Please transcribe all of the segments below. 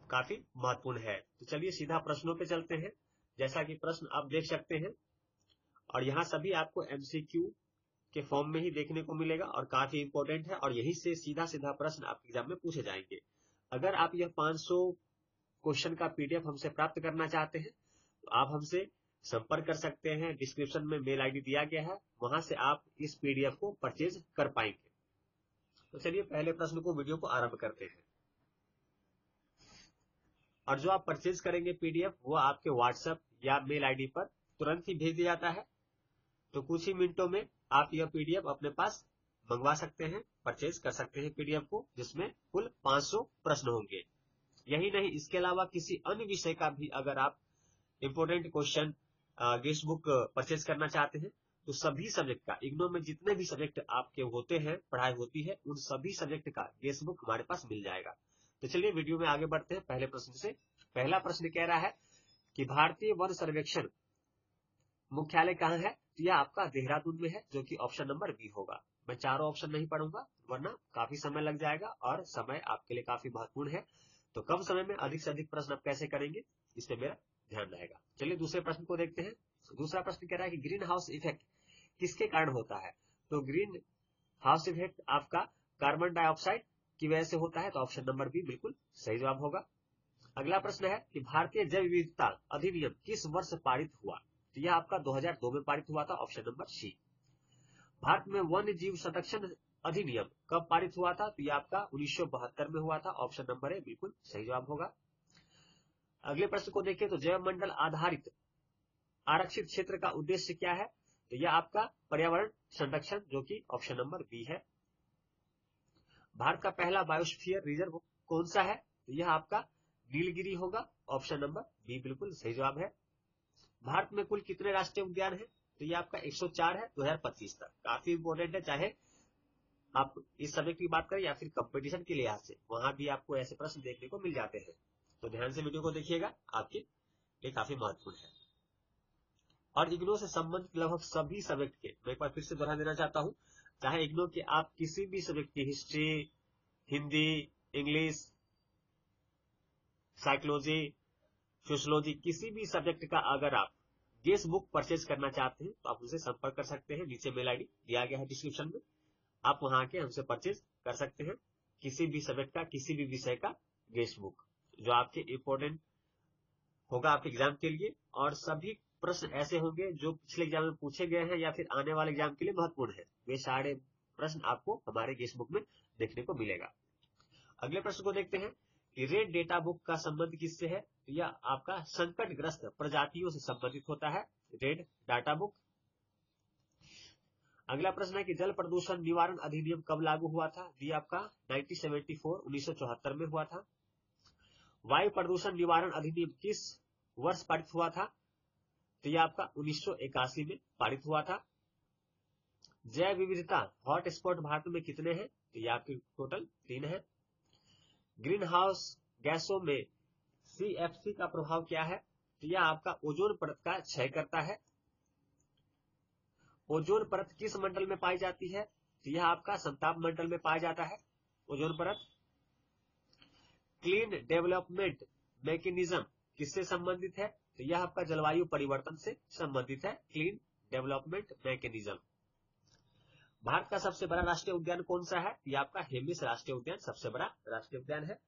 काफी महत्वपूर्ण है। तो चलिए सीधा प्रश्नों पे चलते हैं। जैसा कि प्रश्न आप देख सकते हैं और यहाँ सभी आपको एमसीक्यू के फॉर्म में ही देखने को मिलेगा और काफी इंपॉर्टेंट है और यही से सीधा सीधा प्रश्न आपके एग्जाम में पूछे जाएंगे। अगर आप यह 500 क्वेश्चन का पीडीएफ हमसे प्राप्त करना चाहते हैं तो आप हमसे संपर्क कर सकते हैं। डिस्क्रिप्शन में मेल आईडी दिया गया है, वहां से आप इस पीडीएफ को परचेज कर पाएंगे। तो चलिए पहले प्रश्न को वीडियो को आरंभ करते हैं। और जो आप परचेज करेंगे पीडीएफ वो आपके व्हाट्सएप या मेल आईडी पर तुरंत ही भेज दिया जाता है। तो कुछ ही मिनटों में आप यह पीडीएफ अपने पास मंगवा सकते हैं, परचेज कर सकते हैं पीडीएफ को, जिसमें कुल 500 प्रश्न होंगे। यही नहीं, इसके अलावा किसी अन्य विषय का भी अगर आप important question guest book purchase करना चाहते हैं तो सभी सब्जेक्ट का, इग्नो में जितने भी सब्जेक्ट आपके होते हैं, पढ़ाई होती है, उन सभी सब्जेक्ट का गेस्ट बुक हमारे पास मिल जाएगा। तो चलिए वीडियो में आगे बढ़ते हैं पहले प्रश्न से। पहला प्रश्न कह रहा है कि भारतीय वन सर्वेक्षण मुख्यालय कहाँ है? तो यह आपका देहरादून में है, जो कि ऑप्शन नंबर बी होगा। मैं चारों ऑप्शन नहीं पढ़ूंगा वरना काफी समय लग जाएगा और समय आपके लिए काफी महत्वपूर्ण है। तो कम समय में अधिक से अधिक प्रश्न आप कैसे करेंगे, इस पे मेरा ध्यान रहेगा। चलिए दूसरे प्रश्न को देखते हैं। दूसरा प्रश्न कह रहा है कि ग्रीन हाउस इफेक्ट किसके कारण होता है? तो ग्रीन हाउस इफेक्ट आपका कार्बन डाइऑक्साइड की वजह से होता है, तो ऑप्शन नंबर बी बिल्कुल सही जवाब होगा। अगला प्रश्न है कि भारतीय जैव विविधता अधिनियम किस वर्ष पारित हुआ? तो यह आपका 2002 में पारित हुआ था, ऑप्शन नंबर सी। भारत में वन्य जीव संरक्षण अधिनियम कब पारित हुआ था? तो यह आपका 1972 में हुआ था, ऑप्शन नंबर ए बिल्कुल सही जवाब होगा। अगले प्रश्न को देखिए, तो जैव मंडल आधारित आरक्षित क्षेत्र का उद्देश्य क्या है? तो यह आपका पर्यावरण संरक्षण, जो कि ऑप्शन नंबर बी है। भारत का पहला बायोस्फीयर रिजर्व कौन सा है? तो यह आपका नीलगिरी होगा, ऑप्शन नंबर बी बिल्कुल सही जवाब है। भारत में कुल कितने राष्ट्रीय उद्यान है? तो यह आपका 104 है 2025 तक। काफी इंपोर्टेंट है, चाहे आप इस सब्जेक्ट की बात करें या फिर कंपटीशन के लिहाज से, वहां भी आपको ऐसे प्रश्न देखने को मिल जाते हैं। तो ध्यान से वीडियो को देखिएगा, आपके लिए काफी महत्वपूर्ण है। और इग्नो से संबंधित लगभग सभी सब्जेक्ट के, मैं एक बार फिर से दोहरा देना चाहता हूं, चाहे इग्नो के आप किसी भी सब्जेक्ट की, history, Hindi, English, psychology, sociology, किसी भी सब्जेक्ट का अगर आप गेस्ट बुक परचेज करना चाहते हैं तो आप उनसे संपर्क कर सकते हैं। नीचे मेल आईडी दिया गया है डिस्क्रिप्शन में, आप वहां आके हमसे परचेज कर सकते हैं किसी भी सब्जेक्ट का, किसी भी विषय का गेस्ट बुक, जो आपके इंपोर्टेंट होगा आपके एग्जाम के लिए। और सभी प्रश्न ऐसे होंगे जो पिछले एग्जाम में पूछे गए हैं या फिर आने वाले एग्जाम के लिए महत्वपूर्ण है। वे सारे प्रश्न आपको हमारे गेस्ट बुक में देखने को मिलेगा। अगले प्रश्न को देखते हैं कि रेड डेटा बुक का संबंध किससे है? तो यह आपका संकटग्रस्त प्रजातियों से संबंधित होता है, रेड डाटा बुक। अगला प्रश्न है कि जल प्रदूषण निवारण अधिनियम कब लागू हुआ था? ये आपका 1974 में हुआ था। वायु प्रदूषण निवारण अधिनियम किस वर्ष पारित हुआ था? तो यह आपका 1981 में पारित हुआ था। जैव विविधता हॉटस्पॉट भारत में कितने हैं? तो यह आपके टोटल 3 है। ग्रीन हाउस गैसों में सीएफसी का प्रभाव क्या है? तो यह आपका ओजोन परत का क्षय करता है। ओजोन परत किस मंडल में पाई जाती है? तो यह आपका संताप मंडल में पाया जाता है ओजोन परत। क्लीन डेवलपमेंट मैकेनिज्म किससे संबंधित है? तो यह आपका जलवायु परिवर्तन से संबंधित है, क्लीन डेवलपमेंट मैकेनिज्म। भारत का सबसे बड़ा राष्ट्रीय उद्यान कौन सा है? यह आपका हेमिस राष्ट्रीय उद्यान सबसे बड़ा राष्ट्रीय उद्यान है।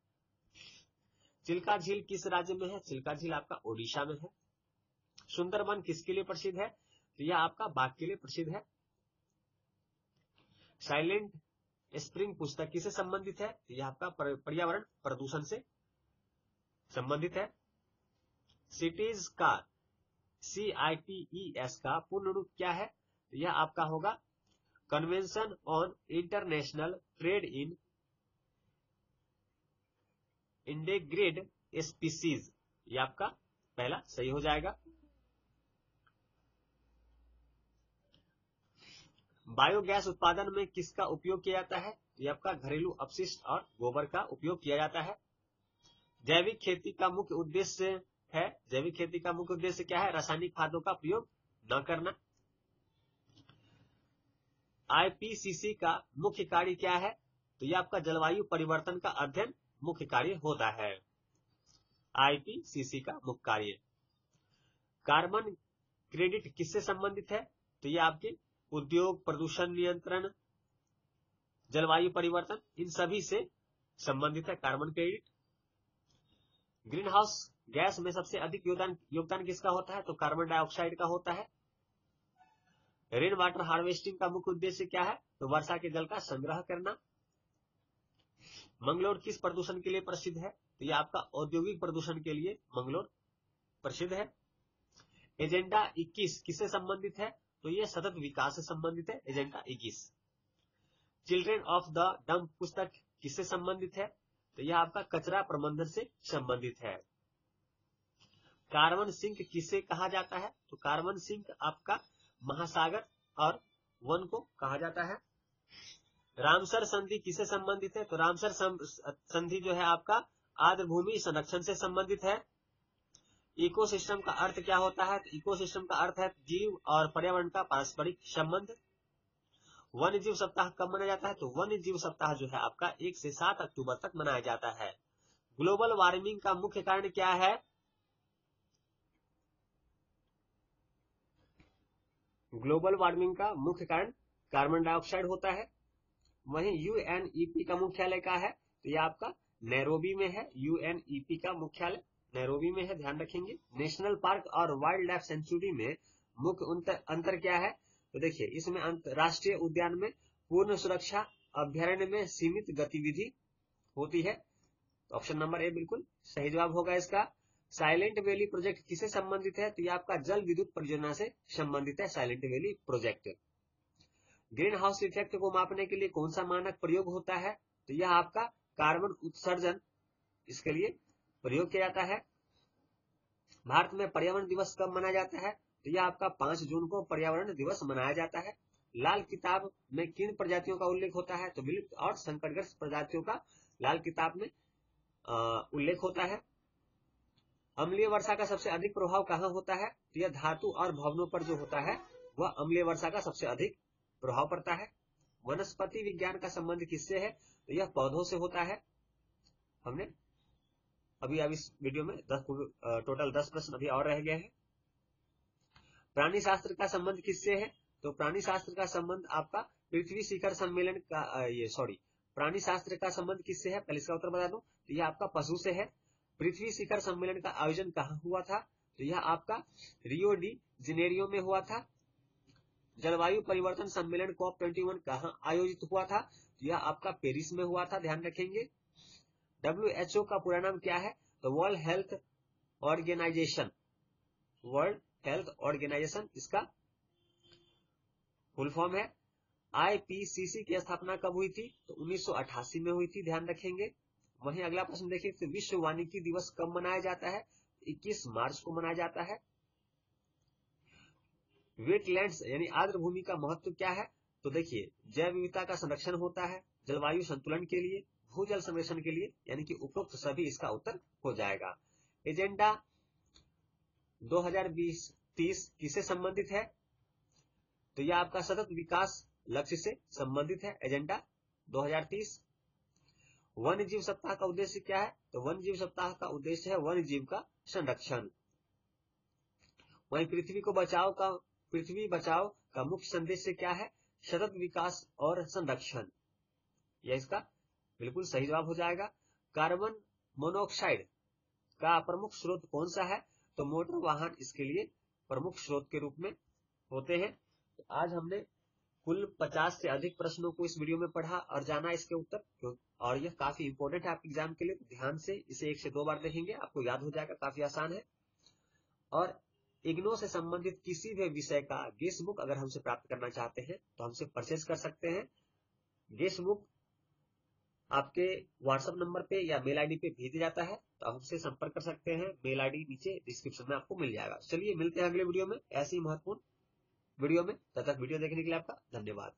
चिल्का झील किस राज्य में है? चिल्का झील आपका ओडिशा में है। सुंदरबन किसके लिए प्रसिद्ध है? तो यह आपका बाघ के लिए प्रसिद्ध है। साइलेंट स्प्रिंग पुस्तक किससे संबंधित है? तो यह आपका पर्यावरण प्रदूषण से संबंधित है। सिटीज का CITES का पूर्ण रूप क्या है? तो यह आपका होगा convention on international trade in endangered species. ये आपका पहला सही हो जाएगा। बायोगैस उत्पादन में किसका उपयोग किया जाता है? ये आपका घरेलू अपशिष्ट और गोबर का उपयोग किया जाता है। जैविक खेती का मुख्य उद्देश्य है, जैविक खेती का मुख्य उद्देश्य क्या है? रासायनिक खादों का प्रयोग न करना। IPCC का मुख्य कार्य क्या है? तो यह आपका जलवायु परिवर्तन का अध्ययन मुख्य कार्य होता है। आईपीसीसी का मुख्य कार्य। कार्बन क्रेडिट किससे संबंधित है? तो ये आपके उद्योग, प्रदूषण नियंत्रण, जलवायु परिवर्तन, इन सभी से संबंधित है carbon credit. Green house gas में सबसे अधिक योगदान किसका होता है? तो कार्बन डाइऑक्साइड का होता है। रेन वाटर हार्वेस्टिंग का मुख्य उद्देश्य क्या है? तो वर्षा के जल का संग्रह करना। मंगलोर किस प्रदूषण के लिए प्रसिद्ध है? तो यह आपका औद्योगिक प्रदूषण के लिए मंगलोर प्रसिद्ध है। एजेंडा 21 किससे संबंधित है? तो यह सतत विकास से संबंधित है, agenda 21। Children of the dump पुस्तक किससे संबंधित है? तो यह आपका कचरा प्रबंधन से संबंधित है। कार्बन सिंक किसे कहा जाता है? तो कार्बन सिंक आपका महासागर और वन को कहा जाता है। रामसर संधि किसे संबंधित है? तो रामसर संधि जो है आपका आर्द्र भूमि संरक्षण से संबंधित है। इकोसिस्टम का अर्थ क्या होता है? तो इकोसिस्टम का अर्थ है जीव और पर्यावरण का पारस्परिक संबंध। वन्य जीव सप्ताह कब मनाया जाता है? तो वन्य जीव सप्ताह जो है आपका 1 से 7 अक्टूबर तक मनाया जाता है। ग्लोबल वार्मिंग का मुख्य कारण क्या है? ग्लोबल वार्मिंग का मुख्य कारण कार्बन डाइऑक्साइड होता है। वहीं यूएनईपी का मुख्यालय कहाँ है? तो ये आपका नैरोबी में है। यूएनईपी का मुख्यालय नैरोबी में है, ध्यान रखेंगे। नेशनल पार्क और वाइल्ड लाइफ सेंचुरी में मुख्य अंतर क्या है? तो देखिए, इसमें राष्ट्रीय उद्यान में पूर्ण सुरक्षा, अभ्यारण्य में सीमित गतिविधि होती है। तो ऑप्शन नंबर ए बिल्कुल सही जवाब होगा इसका। साइलेंट वैली प्रोजेक्ट किसे संबंधित है? तो ये आपका जल विद्युत परियोजना से संबंधित है, silent valley project. Green house effect को मापने के लिए कौन सा मानक प्रयोग होता है? तो यह आपका कार्बन उत्सर्जन, इसके लिए प्रयोग किया जाता है। भारत में पर्यावरण दिवस कब मनाया जाता है? तो यह आपका 5 जून को पर्यावरण दिवस मनाया जाता है। लाल किताब में किन प्रजातियों का उल्लेख होता है? तो विलुप्त और संकटग्रस्त प्रजातियों का लाल किताब में उल्लेख होता है। अम्लीय वर्षा का सबसे अधिक प्रभाव कहाँ होता है? तो यह धातु और भवनों पर जो होता है वह अम्लीय वर्षा का सबसे अधिक प्रभाव पड़ता है। वनस्पति विज्ञान का संबंध किससे है? तो यह पौधों से होता है। हमने अभी इस वीडियो में टोटल 10 प्रश्न अभी और रह गए हैं। प्राणी शास्त्र का संबंध किससे है? तो प्राणी शास्त्र का संबंध आपका पृथ्वी शिखर सम्मेलन का प्राणी शास्त्र का संबंध किससे है? पहले इसका उत्तर बता दूं, तो यह आपका पशु से है। पृथ्वी शिखर सम्मेलन का आयोजन कहाँ हुआ था? तो यह आपका रियो डी जेनेरियो में हुआ था। जलवायु परिवर्तन सम्मेलन COP21 कहाँ आयोजित हुआ था? तो यह आपका पेरिस में हुआ था, ध्यान रखेंगे। WHO का पूरा नाम क्या है? तो World Health Organization, World Health Organization इसका फुल फॉर्म है। आईपीसीसी की स्थापना कब हुई थी? तो 1988 में हुई थी, ध्यान रखेंगे। वहीं अगला प्रश्न देखिए, तो विश्व वानिकी दिवस कब मनाया जाता है? 21 मार्च को मनाया जाता है। वेटलैंड्स यानी आर्द्र भूमि का महत्व क्या है? तो देखिए, जैव विविधता का संरक्षण होता है, जलवायु संतुलन के लिए, भूजल संरक्षण के लिए, यानी कि उपरोक्त सभी इसका उत्तर हो जाएगा। एजेंडा 2020-30 किससे संबंधित है? तो यह आपका सतत विकास लक्ष्य से संबंधित है, एजेंडा 2030। वन्य जीव सप्ताह का उद्देश्य क्या है? तो वन्य जीव सप्ताह का उद्देश्य है वन्य जीव का संरक्षण। वहीं पृथ्वी बचाओ का मुख्य संदेश क्या है? सतत विकास और संरक्षण, यह इसका बिल्कुल सही जवाब हो जाएगा। कार्बन मोनोऑक्साइड का प्रमुख स्रोत कौन सा है? तो मोटर वाहन इसके लिए प्रमुख स्रोत के रूप में होते हैं। तो आज हमने कुल 50 से अधिक प्रश्नों को इस वीडियो में पढ़ा और जाना इसके उत्तर, और यह काफी इंपॉर्टेंट है आपके एग्जाम के लिए। तो ध्यान से इसे 1 से 2 बार देखेंगे, आपको याद हो जाएगा, काफी आसान है। और इग्नो से संबंधित किसी भी विषय का गेस्ट बुक अगर हमसे प्राप्त करना चाहते हैं तो हमसे परचेज कर सकते हैं। गेस्ट बुक आपके व्हाट्सएप नंबर पे या मेल आईडी पे भेजा जाता है, तो आप हमसे संपर्क कर सकते हैं। मेल आईडी नीचे डिस्क्रिप्शन में आपको मिल जाएगा। चलिए मिलते हैं अगले वीडियो में ऐसी महत्वपूर्ण वीडियो में। तब तक वीडियो देखने के लिए आपका धन्यवाद।